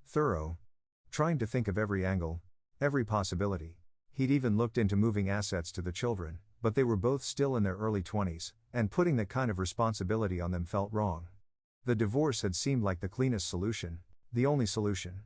thorough, trying to think of every angle, every possibility. He'd even looked into moving assets to the children, but they were both still in their early 20s, and putting that kind of responsibility on them felt wrong. The divorce had seemed like the cleanest solution, the only solution.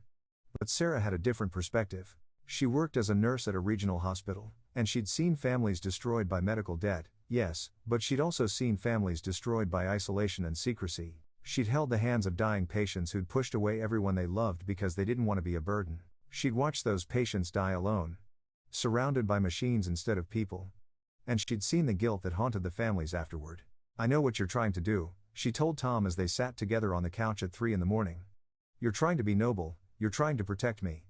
But Sarah had a different perspective. She worked as a nurse at a regional hospital, and she'd seen families destroyed by medical debt, yes, but she'd also seen families destroyed by isolation and secrecy. She'd held the hands of dying patients who'd pushed away everyone they loved because they didn't want to be a burden. She'd watched those patients die alone, surrounded by machines instead of people. And she'd seen the guilt that haunted the families afterward. "I know what you're trying to do," she told Tom as they sat together on the couch at 3 a.m. "You're trying to be noble, you're trying to protect me.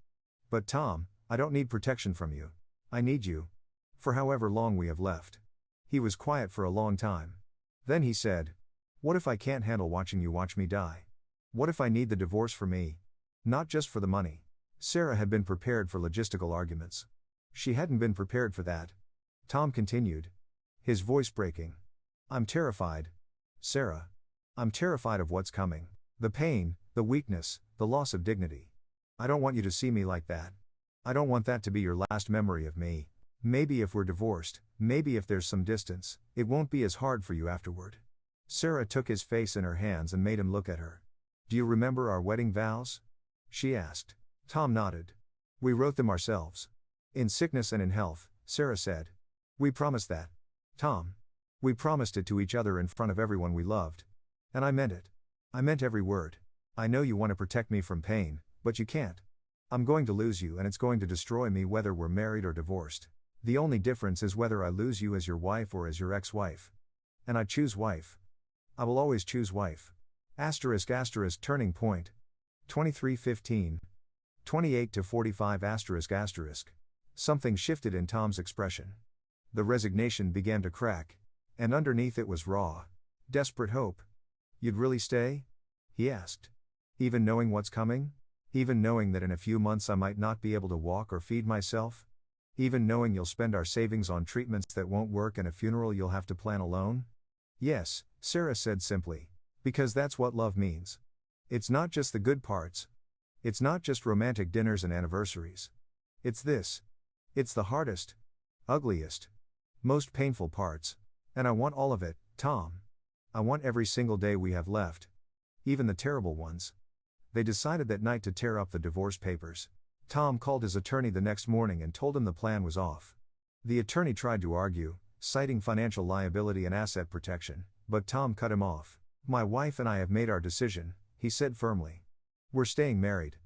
But Tom, I don't need protection from you. I need you. For however long we have left." He was quiet for a long time. Then he said, "What if I can't handle watching you watch me die? What if I need the divorce for me? Not just for the money." Sarah had been prepared for logistical arguments. She hadn't been prepared for that. Tom continued, his voice breaking. "I'm terrified. Sarah. I'm terrified of what's coming. The pain, the weakness, the loss of dignity. I don't want you to see me like that. I don't want that to be your last memory of me. Maybe if we're divorced, maybe if there's some distance, it won't be as hard for you afterward." Sarah took his face in her hands and made him look at her. "Do you remember our wedding vows?" she asked. Tom nodded. "We wrote them ourselves. In sickness and in health," Sarah said. "We promised that. Tom. We promised it to each other in front of everyone we loved. And I meant it. I meant every word. I know you want to protect me from pain, but you can't. I'm going to lose you and it's going to destroy me whether we're married or divorced. The only difference is whether I lose you as your wife or as your ex-wife. And I choose wife. I will always choose wife. *** turning point. 23:15. 28-45 ***. Something shifted in Tom's expression. The resignation began to crack. And underneath it was raw, desperate hope. "You'd really stay?" he asked. "Even knowing what's coming? Even knowing that in a few months I might not be able to walk or feed myself? Even knowing you'll spend our savings on treatments that won't work and a funeral you'll have to plan alone?" "Yes," Sarah said simply. "Because that's what love means. It's not just the good parts. It's not just romantic dinners and anniversaries. It's this. It's the hardest, ugliest, most painful parts. And I want all of it, Tom. I want every single day we have left. Even the terrible ones." They decided that night to tear up the divorce papers. Tom called his attorney the next morning and told him the plan was off. The attorney tried to argue, citing financial liability and asset protection, but Tom cut him off. "My wife and I have made our decision," he said firmly. "We're staying married.